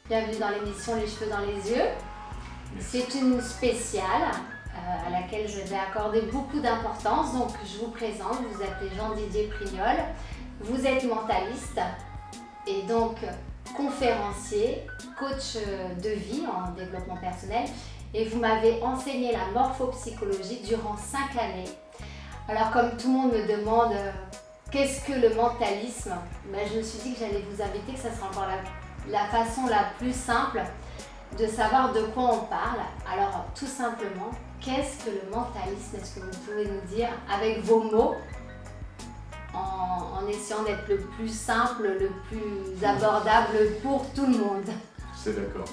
Bienvenue dans l'émission Les cheveux dans les yeux. C'est une spéciale à laquelle je vais accorder beaucoup d'importance. Donc je vous présente, vous vous appelez Jean-Didier Prignol, vous êtes mentaliste et donc conférencier, coach de vie en développement personnel et vous m'avez enseigné la morphopsychologie durant 5 années. Alors comme tout le monde me demande qu'est-ce que le mentalisme, je me suis dit que j'allais vous inviter, que ça sera encore la façon la plus simple de savoir de quoi on parle. Alors tout simplement, qu'est-ce que le mentalisme? Est-ce que vous pouvez nous dire avec vos mots, en essayant d'être le plus simple, le plus abordable pour tout le monde? C'est d'accord.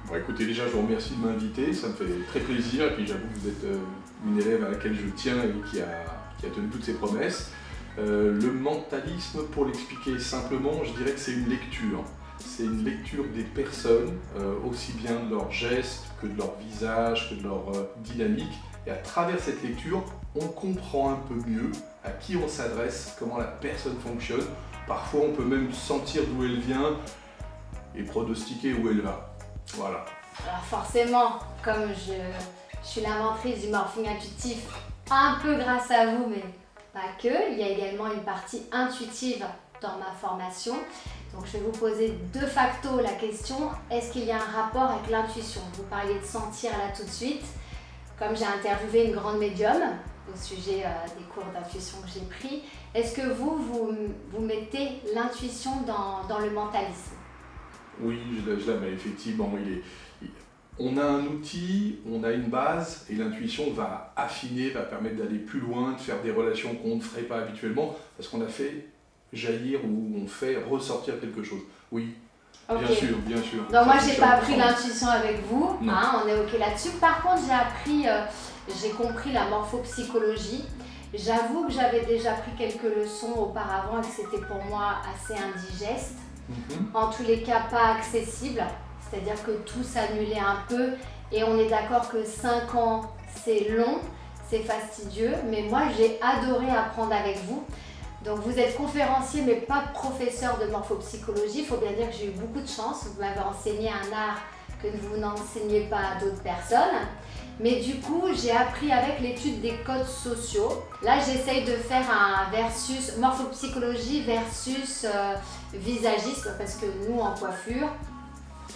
Bon, écoutez, déjà je vous remercie de m'inviter, ça me fait très plaisir et puis j'avoue que vous êtes une élève à laquelle je tiens et qui a tenu toutes ses promesses. Le mentalisme, pour l'expliquer simplement, je dirais que c'est une lecture. C'est une lecture des personnes, aussi bien de leurs gestes que de leur visage, que de leur dynamique. Et à travers cette lecture, on comprend un peu mieux à qui on s'adresse, comment la personne fonctionne. Parfois, on peut même sentir d'où elle vient et pronostiquer où elle va. Voilà. Alors forcément, comme je suis l'inventrice du morphing intuitif, un peu grâce à vous, mais pas que, il y a également une partie intuitive dans ma formation. Donc je vais vous poser de facto la question, est-ce qu'il y a un rapport avec l'intuition? Vous parliez de sentir là tout de suite. Comme j'ai interviewé une grande médium au sujet des cours d'intuition que j'ai pris, est-ce que vous mettez l'intuition dans le mentalisme? Oui, je la mets effectivement. On a un outil, on a une base et l'intuition va affiner, va permettre d'aller plus loin, de faire des relations qu'on ne ferait pas habituellement parce qu'on a fait jaillir ou on fait ressortir quelque chose. Oui, okay. Bien sûr, bien sûr. Donc moi j'ai pas appris l'intuition avec vous, hein, on est ok là-dessus. Par contre j'ai compris la morphopsychologie. J'avoue que j'avais déjà pris quelques leçons auparavant et que c'était pour moi assez indigeste. En tous les cas pas accessible, c'est-à-dire que tout s'annulait un peu et on est d'accord que 5 ans c'est long, c'est fastidieux, mais moi j'ai adoré apprendre avec vous. Donc vous êtes conférencier mais pas professeur de morphopsychologie, il faut bien dire que j'ai eu beaucoup de chance, vous m'avez enseigné un art que vous n'enseignez pas à d'autres personnes. Mais du coup, j'ai appris avec l'étude des codes sociaux. Là, j'essaye de faire un versus morphopsychologie versus visagisme parce que nous, en coiffure,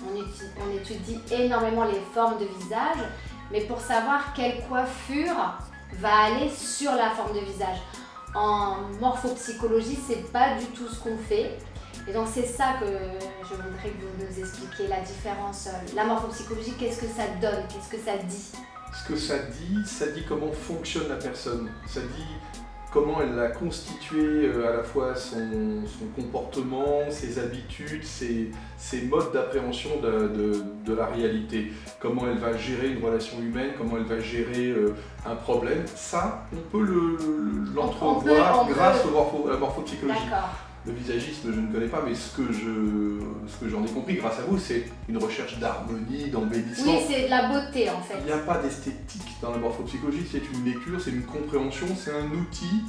on étudie énormément les formes de visage, mais pour savoir quelle coiffure va aller sur la forme de visage. En morphopsychologie, c'est pas du tout ce qu'on fait. Et donc c'est ça que je voudrais que vous nous expliquiez, la différence. La morphopsychologie, qu'est-ce que ça donne? Qu'est-ce que ça dit? Ce que ça dit comment fonctionne la personne. Ça dit comment elle a constitué à la fois son comportement, ses habitudes, ses modes d'appréhension de la réalité. Comment elle va gérer une relation humaine, comment elle va gérer un problème. Ça, on peut l'entrevoir grâce à la morphopsychologie. Le visagisme, je ne connais pas, mais ce que j'en ai compris grâce à vous, c'est une recherche d'harmonie, d'embellissement. Oui, c'est de la beauté en fait. Il n'y a pas d'esthétique dans la morphopsychologie, c'est une lecture, c'est une compréhension, c'est un outil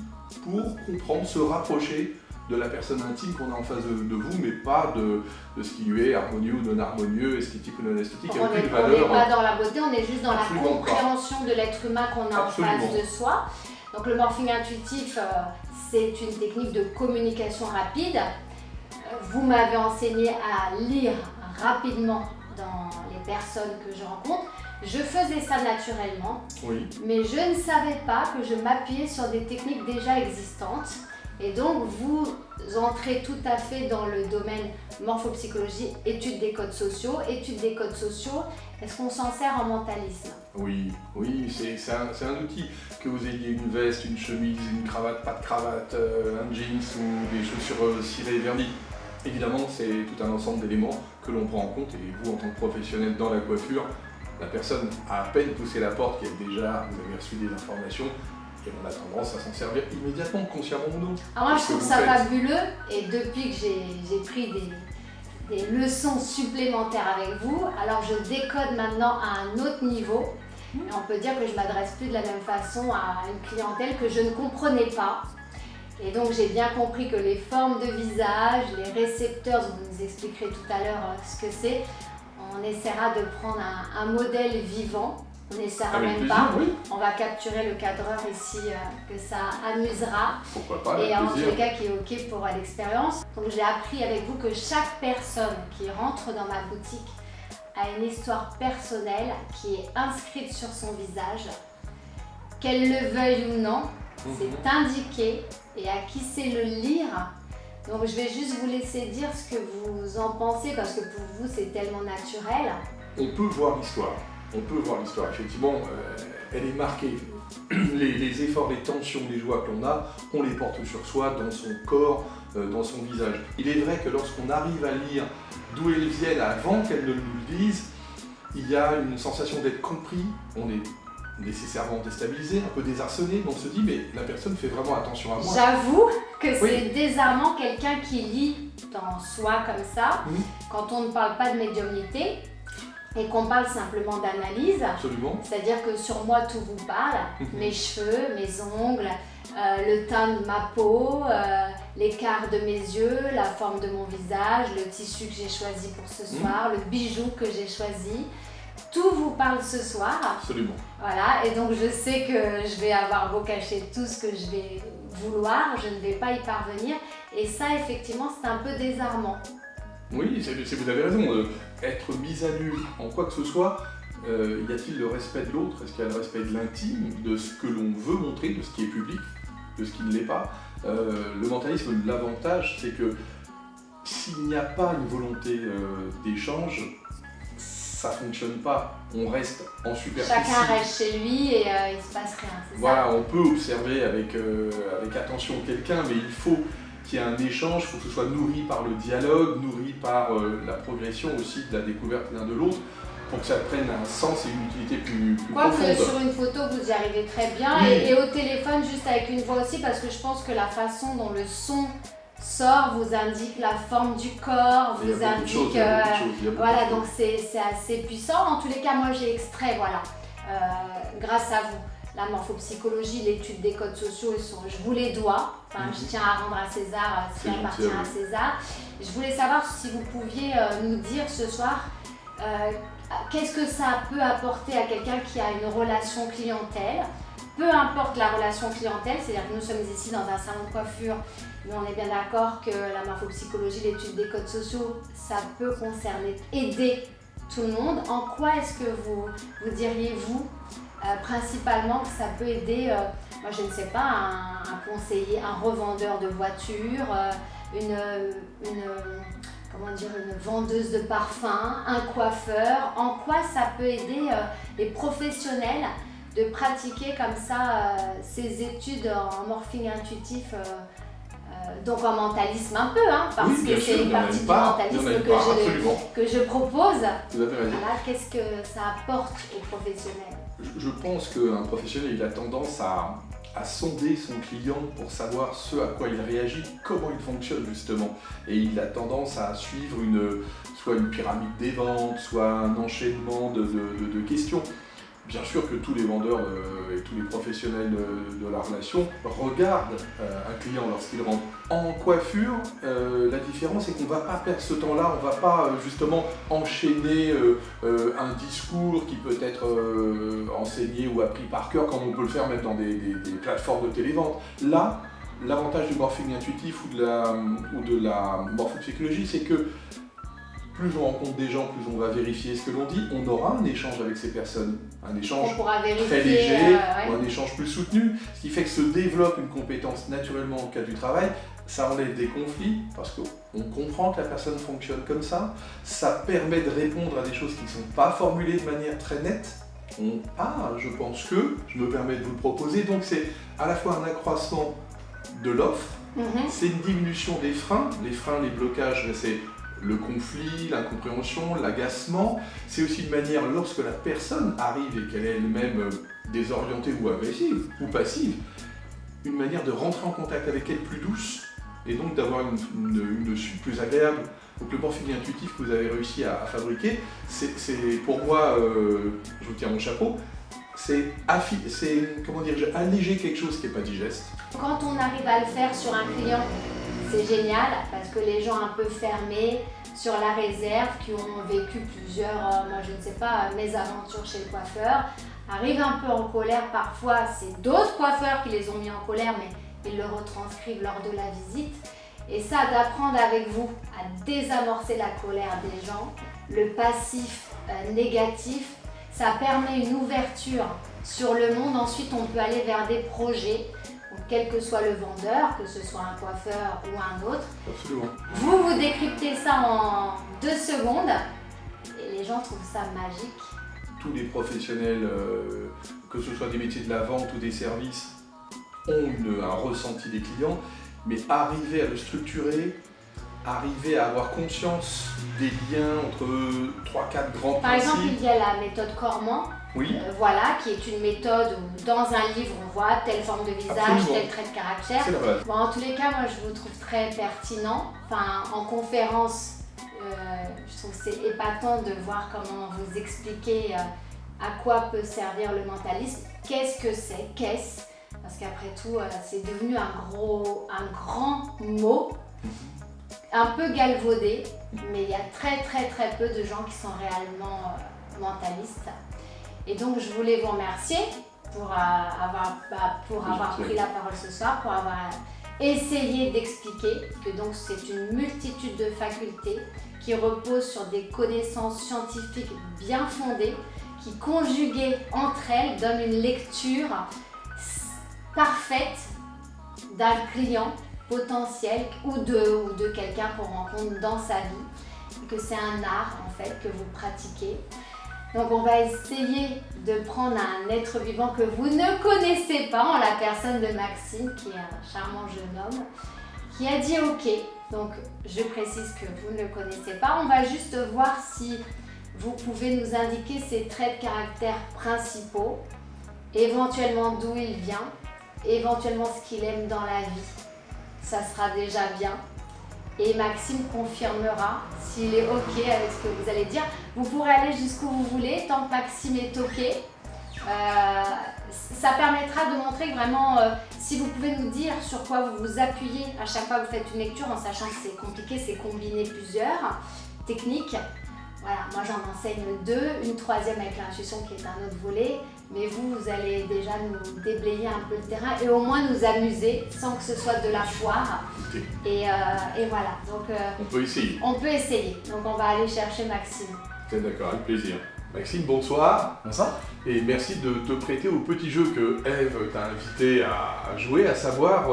pour comprendre, se rapprocher de la personne intime qu'on a en face de vous, mais pas de ce qui lui est harmonieux ou non harmonieux, esthétique ou non esthétique. On n'est pas dans la beauté, on est juste dans la compréhension de l'être humain qu'on a en face de soi. Donc le morphing intuitif, c'est une technique de communication rapide. Vous m'avez enseigné à lire rapidement dans les personnes que je rencontre. Je faisais ça naturellement, oui. Mais je ne savais pas que je m'appuyais sur des techniques déjà existantes. Et donc vous entrez tout à fait dans le domaine morphopsychologie, étude des codes sociaux. Étude des codes sociaux, est-ce qu'on s'en sert en mentalisme? Oui, c'est un outil. Que vous ayez une veste, une chemise, une cravate, pas de cravate, un jeans ou des chaussures cirées vernies. Évidemment, c'est tout un ensemble d'éléments que l'on prend en compte. Et vous, en tant que professionnel dans la coiffure, la personne a à peine poussé la porte, qui a déjà, vous avez reçu des informations. Et on a tendance à s'en servir immédiatement, consciemment ou non. Alors moi je trouve ça fabuleux et depuis que j'ai pris des leçons supplémentaires avec vous, alors je décode maintenant à un autre niveau. Et on peut dire que je m'adresse plus de la même façon à une clientèle que je ne comprenais pas. Et donc j'ai bien compris que les formes de visage, les récepteurs, vous nous expliquerez tout à l'heure ce que c'est, on essaiera de prendre un modèle vivant, on n'essaiera même plaisir, pas, oui. On va capturer le cadreur ici, que ça amusera. Pourquoi pas, et en tous plaisir. les cas qui est ok pour l'expérience. Donc j'ai appris avec vous que chaque personne qui rentre dans ma boutique a une histoire personnelle qui est inscrite sur son visage, qu'elle le veuille ou non, c'est indiqué et à qui c'est le lire. Donc je vais juste vous laisser dire ce que vous en pensez parce que pour vous c'est tellement naturel. On peut voir l'histoire. Effectivement, elle est marquée. Les efforts, les tensions, les joies que l'on a, on les porte sur soi, dans son corps, dans son visage. Il est vrai que lorsqu'on arrive à lire d'où elles viennent avant qu'elles ne nous le disent, il y a une sensation d'être compris. On est nécessairement déstabilisé, un peu désarçonné, mais on se dit mais la personne fait vraiment attention à moi. J'avoue que c'est Oui. désarmant quelqu'un qui lit dans soi comme ça, quand on ne parle pas de médiumnité et qu'on parle simplement d'analyse. Absolument. C'est-à-dire que sur moi tout vous parle, mes cheveux, mes ongles, le teint de ma peau, l'écart de mes yeux, la forme de mon visage, le tissu que j'ai choisi pour ce soir, le bijou que j'ai choisi. Tout vous parle ce soir. Absolument. Voilà, et donc je sais que je vais avoir beau cacher tout ce que je vais vouloir, je ne vais pas y parvenir. Et ça, effectivement, c'est un peu désarmant. Oui, vous avez raison. Être mise à nu en quoi que ce soit, y a-t-il le respect de l'autre? Est-ce qu'il y a le respect de l'intime, de ce que l'on veut montrer, de ce qui est public, de ce qui ne l'est pas? Le mentalisme, l'avantage, c'est que s'il n'y a pas une volonté d'échange, ça fonctionne pas. On reste en superficie. Chacun reste chez lui et il se passe rien, c'est Voilà, ça? on peut observer avec attention quelqu'un, mais il faut qu'il y ait un échange, il faut que ce soit nourri par le dialogue, nourri par la progression aussi de la découverte l'un de l'autre, pour que ça prenne un sens et une utilité plus Quoique profonde. sur une photo, vous y arrivez très bien, Oui. et au téléphone, juste avec une voix aussi, parce que je pense que la façon dont le son sort vous indique la forme du corps, Il y a vous beaucoup de indique... choses, il y a beaucoup de choses, il y a beaucoup Voilà, de donc choses. c'est assez puissant. En tous les cas, moi j'ai extrait, voilà, grâce à vous, la morphopsychologie, l'étude des codes sociaux, je vous les dois. Enfin, je tiens à rendre à César ce qui C'est appartient gentil à à vous. César. Je voulais savoir si vous pouviez nous dire ce soir qu'est-ce que ça peut apporter à quelqu'un qui a une relation clientèle. Peu importe la relation clientèle, c'est-à-dire que nous sommes ici dans un salon de coiffure, mais on est bien d'accord que la morphopsychologie, l'étude des codes sociaux, ça peut concerner, aider tout le monde. En quoi est-ce que vous diriez, vous, principalement, que ça peut aider, moi je ne sais pas, un conseiller, un revendeur de voitures, une vendeuse de parfums, un coiffeur, en quoi ça peut aider les professionnels de pratiquer comme ça ces études en morphing intuitif, donc en mentalisme un peu, hein, parce Oui, bien que sûr, c'est il une y en a partie une du part, mentalisme il y en a une part, absolument. que je propose. Vous avez raison. Voilà, qu'est-ce que ça apporte aux professionnels? Je pense qu'un professionnel, il a tendance à sonder son client pour savoir ce à quoi il réagit, comment il fonctionne justement. Et il a tendance à suivre soit une pyramide des ventes, soit un enchaînement de questions. Bien sûr que tous les vendeurs et tous les professionnels de la relation regardent un client lorsqu'il rentre. En coiffure, la différence c'est qu'on ne va pas perdre ce temps-là, on ne va pas justement enchaîner un discours qui peut être enseigné ou appris par cœur comme on peut le faire même dans des plateformes de télévente. Là, l'avantage du morphing intuitif ou de la morphopsychologie, c'est que plus on rencontre des gens, plus on va vérifier ce que l'on dit, on aura un échange avec ces personnes, un échange On pourra vérifier, très léger ouais. ou un échange plus soutenu, ce qui fait que se développe une compétence naturellement au cadre du travail, ça enlève des conflits parce qu'on comprend que la personne fonctionne comme ça permet de répondre à des choses qui ne sont pas formulées de manière très nette. Je pense que, je me permets de vous le proposer, donc c'est à la fois un accroissement de l'offre, c'est une diminution des freins, les blocages, c'est le conflit, l'incompréhension, l'agacement. C'est aussi une manière, lorsque la personne arrive et qu'elle est elle-même désorientée ou agressive ou passive, une manière de rentrer en contact avec elle plus douce et donc d'avoir une suite plus agréable. Donc le morphing intuitif que vous avez réussi à fabriquer, c'est pour moi, je vous tiens mon chapeau, comment dire, alléger quelque chose qui n'est pas digeste. Quand on arrive à le faire sur un client, c'est génial parce que les gens un peu fermés sur la réserve, qui ont vécu plusieurs, moi je ne sais pas, mésaventures chez le coiffeur, arrivent un peu en colère. Parfois, c'est d'autres coiffeurs qui les ont mis en colère, mais ils le retranscrivent lors de la visite. Et ça, d'apprendre avec vous à désamorcer la colère des gens, le passif négatif, ça permet une ouverture sur le monde. Ensuite, on peut aller vers des projets, donc, quel que soit le vendeur, que ce soit un coiffeur ou un autre. Absolument. Vous décryptez ça en 2 secondes et les gens trouvent ça magique. Tous les professionnels, que ce soit des métiers de la vente ou des services, ont un ressenti des clients, mais arriver à le structurer, arriver à avoir conscience des liens entre 3-4 grands principes. Par exemple, il y a la méthode Corman, oui. Voilà, qui est une méthode où dans un livre on voit telle forme de visage, Absolument. tel trait de caractère. C'est la base. Bon, en tous les cas, moi je vous trouve très pertinent. Enfin, en conférence, je trouve que c'est épatant de voir comment vous expliquez à quoi peut servir le mentalisme. Qu'est-ce que c'est? Qu'est-ce? Parce qu'après tout, c'est devenu un grand mot, un peu galvaudé, mais il y a très peu de gens qui sont réellement mentalistes. Et donc je voulais vous remercier pour avoir pris la parole ce soir, pour avoir essayé d'expliquer que donc c'est une multitude de facultés qui reposent sur des connaissances scientifiques bien fondées, qui conjuguées entre elles donnent une lecture parfaite d'un client potentiel ou de quelqu'un qu'on rencontre dans sa vie, et que c'est un art en fait que vous pratiquez. Donc on va essayer de prendre un être vivant que vous ne connaissez pas, en la personne de Maxime, qui est un charmant jeune homme, qui a dit OK. Donc je précise que vous ne le connaissez pas. On va juste voir si vous pouvez nous indiquer ses traits de caractère principaux, éventuellement d'où il vient, éventuellement ce qu'il aime dans la vie. Ça sera déjà bien. Et Maxime confirmera s'il est OK avec ce que vous allez dire. Vous pourrez aller jusqu'où vous voulez, tant que Maxime est OK. Ça permettra de montrer que vraiment, si vous pouvez nous dire sur quoi vous vous appuyez à chaque fois que vous faites une lecture, en sachant que c'est compliqué, c'est combiner plusieurs techniques. Voilà, moi j'en enseigne 2, une 3e avec l'intuition qui est un autre volet, mais vous allez déjà nous déblayer un peu le terrain et au moins nous amuser sans que ce soit de la foire. Et voilà, donc on peut essayer. On peut essayer, donc on va aller chercher Maxime. C'est d'accord, avec plaisir. Maxime, bonsoir. Bonsoir. Et merci de te prêter au petit jeu que Eve t'a invité à jouer, à savoir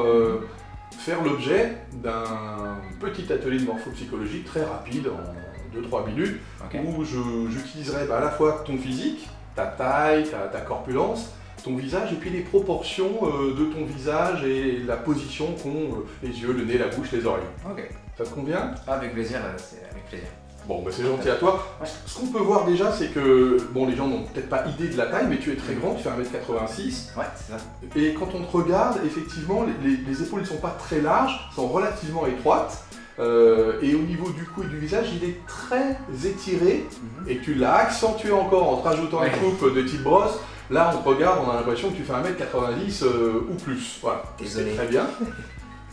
faire l'objet d'un petit atelier de morphopsychologie très rapide, en 2-3 minutes, Okay. où j'utiliserai à la fois ton physique, ta taille, ta corpulence, ton visage et puis les proportions de ton visage et la position qu'ont les yeux, le nez, la bouche, les oreilles. Ok. Ça te convient? Avec plaisir, c'est avec plaisir. Bon, bah c'est gentil à toi. Ouais. Ce qu'on peut voir déjà, c'est que, bon, les gens n'ont peut-être pas idée de la taille, mais tu es très grand, tu fais 1m86. Ouais, c'est ça. Et quand on te regarde, effectivement, les épaules ne sont pas très larges, sont relativement étroites. Et au niveau du cou et du visage, il est très étiré. Et tu l'as accentué encore en te rajoutant une coupe de type brosse. Là, on te regarde, on a l'impression que tu fais 1m90 ou plus. Voilà, c'est très bien.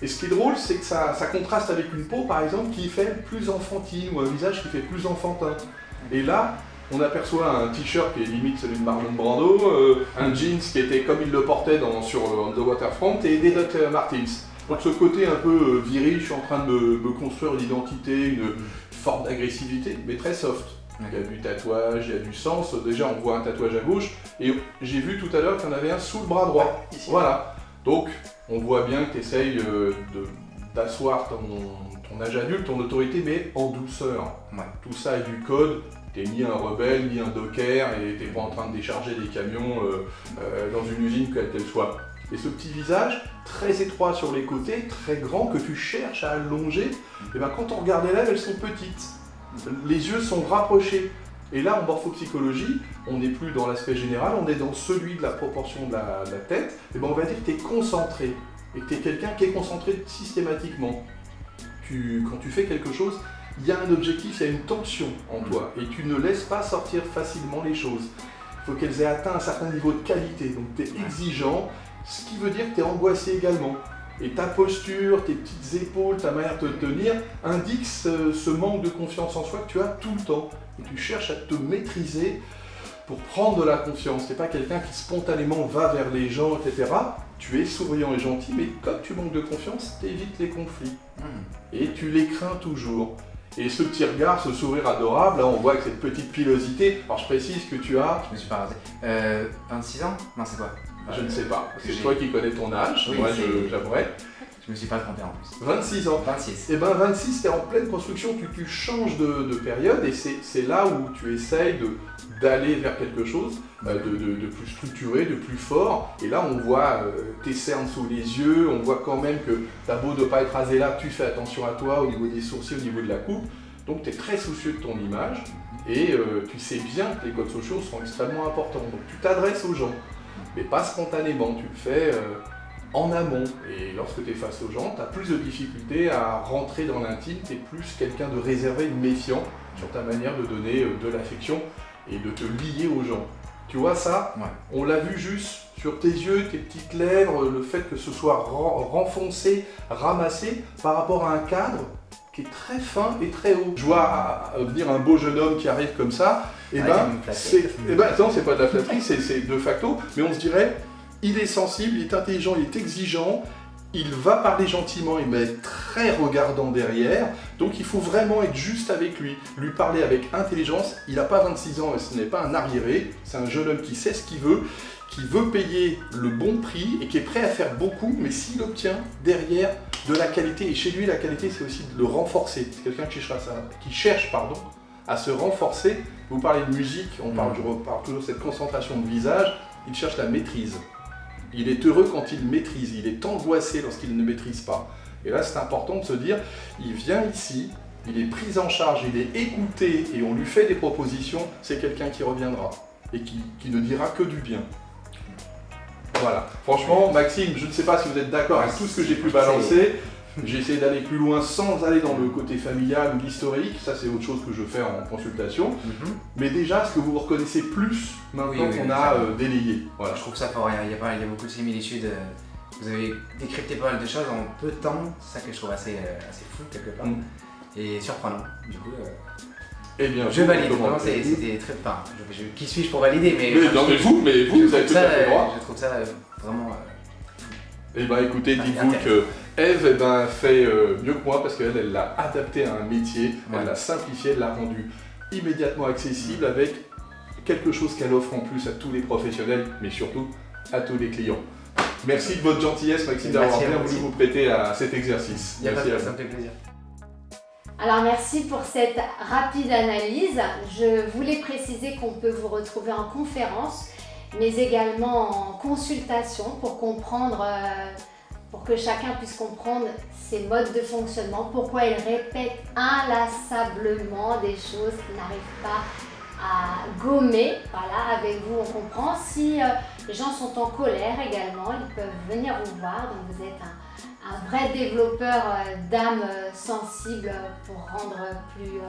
Et ce qui est drôle, c'est que ça contraste avec une peau, par exemple, qui fait plus enfantine, ou un visage qui fait plus enfantin. Et là, on aperçoit un t-shirt qui est limite celui de Marlon Brando, un jeans qui était comme il le portait sur On the Waterfront, et des Doc Martens. Donc ce côté un peu viril, je suis en train de me construire une identité, une forme d'agressivité, mais très soft. Il y a du tatouage, il y a du sens. Déjà, on voit un tatouage à gauche, et j'ai vu tout à l'heure qu'il y en avait un sous le bras droit. Ici. Voilà. Donc, on voit bien que tu essayes d'asseoir ton âge adulte, ton autorité, mais en douceur. Ouais. Tout ça est du code. T'es ni un rebelle, ni un docker, et t'es pas en train de décharger des camions dans une usine, quelle qu'elle soit. Et ce petit visage, très étroit sur les côtés, très grand, que tu cherches à allonger, et ben quand on regarde les lèvres, elles sont petites. Les yeux sont rapprochés. Et là, en morphopsychologie, on n'est plus dans l'aspect général, on est dans celui de la proportion de la tête. Et ben on va dire que tu es concentré, et que tu es quelqu'un qui est concentré systématiquement. Quand tu fais quelque chose, il y a un objectif, il y a une tension en toi, et tu ne laisses pas sortir facilement les choses. Il faut qu'elles aient atteint un certain niveau de qualité. Donc tu es exigeant, ce qui veut dire que tu es angoissé également. Et ta posture, tes petites épaules, ta manière de te tenir indiquent ce manque de confiance en soi que tu as tout le temps. Et tu cherches à te maîtriser pour prendre de la confiance. Tu n'es pas quelqu'un qui spontanément va vers les gens, etc. Tu es souriant et gentil, mais comme tu manques de confiance, tu évites les conflits. Et tu les crains toujours. Et ce petit regard, ce sourire adorable, là on voit avec cette petite pilosité. Alors je précise que tu as... Je me suis pas raté. 26 ans? Non, c'est quoi? Je ne sais pas. C'est toi qui connais ton âge, oui, moi j'avouerais. Je me suis pas trompé en plus. 26 ans. 26. Et bien 26, tu es en pleine construction, tu changes de période et c'est là où tu essayes d'aller vers quelque chose de plus structuré, de plus fort. Et là on voit tes cernes sous les yeux, on voit quand même que t'as beau de ne pas être rasé là, tu fais attention à toi au niveau des sourcils, au niveau de la coupe. Donc tu es très soucieux de ton image et tu sais bien que les codes sociaux sont extrêmement importants. Donc tu t'adresses aux gens, mais pas spontanément, tu le fais en amont. Et lorsque tu es face aux gens, tu as plus de difficultés à rentrer dans l'intime, tu es plus quelqu'un de réservé, de méfiant sur ta manière de donner de l'affection et de te lier aux gens. Tu vois ça? Ouais. On l'a vu juste sur tes yeux, tes petites lèvres, le fait que ce soit renfoncé, ramassé par rapport à un cadre qui est très fin et très haut. Je vois venir un beau jeune homme qui arrive comme ça, et attends, c'est pas de la flatterie, c'est de facto, mais on se dirait, il est sensible, il est intelligent, il est exigeant, il va parler gentiment, il va être très regardant derrière, donc il faut vraiment être juste avec lui parler avec intelligence. Il n'a pas 26 ans et ce n'est pas un arriéré, c'est un jeune homme qui sait ce qu'il veut, qui veut payer le bon prix et qui est prêt à faire beaucoup, mais s'il obtient derrière de la qualité, et chez lui la qualité c'est aussi de le renforcer, c'est quelqu'un qui cherche à se renforcer. Vous parlez de musique, on parle toujours de cette concentration de visage, il cherche la maîtrise. Il est heureux quand il maîtrise, il est angoissé lorsqu'il ne maîtrise pas. Et là c'est important de se dire, il vient ici, il est pris en charge, il est écouté et on lui fait des propositions, c'est quelqu'un qui reviendra et qui ne dira que du bien. Voilà. Franchement, Maxime, je ne sais pas si vous êtes d'accord avec tout ce que j'ai pu balancer. J'ai essayé d'aller plus loin sans aller dans le côté familial ou l'historique. Ça, c'est autre chose que je fais en consultation. Mais déjà, est-ce que vous vous reconnaissez plus maintenant qu'on a délayé? Voilà. Je trouve ça fort. Il y a beaucoup de similitudes. Vous avez décrypté pas mal de choses en peu de temps. C'est ça que je trouve assez fou quelque part. Et surprenant. Du coup, eh bien, je valide. Vraiment, c'était très. Enfin, qui suis-je pour valider? Mais vous avez tout à fait droit. Je trouve ça vraiment. Eh bien, écoutez, dites-vous que Ève fait mieux que moi parce qu'elle l'a adapté à un métier, elle l'a simplifié, elle l'a rendu immédiatement accessible avec quelque chose qu'elle offre en plus à tous les professionnels, mais surtout à tous les clients. Merci de votre gentillesse, Maxime, d'avoir bien voulu vous prêter à cet exercice. Merci à vous. Ça me fait plaisir. Alors merci pour cette rapide analyse. Je voulais préciser qu'on peut vous retrouver en conférence, mais également en consultation pour comprendre, pour que chacun puisse comprendre ses modes de fonctionnement, pourquoi il répète inlassablement des choses qu'il n'arrive pas à gommer. Voilà, avec vous on comprend. Si les gens sont en colère également, ils peuvent venir vous voir, donc vous êtes un vrai développeur d'âme sensible pour rendre plus,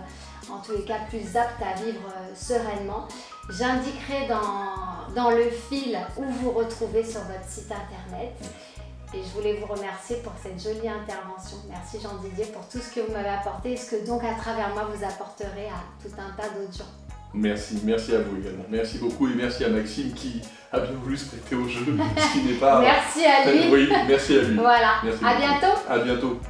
en tous les cas, plus apte à vivre sereinement. J'indiquerai dans le fil où vous retrouvez sur votre site internet. Et je voulais vous remercier pour cette jolie intervention. Merci Jean-Didier pour tout ce que vous m'avez apporté et ce que donc à travers moi vous apporterez à tout un tas d'autres gens. Merci à vous également. Merci beaucoup et merci à Maxime qui a bien voulu se prêter au jeu, ce qui n'est pas... Merci à lui. Oui, merci à lui. Voilà, merci à bientôt. À bientôt.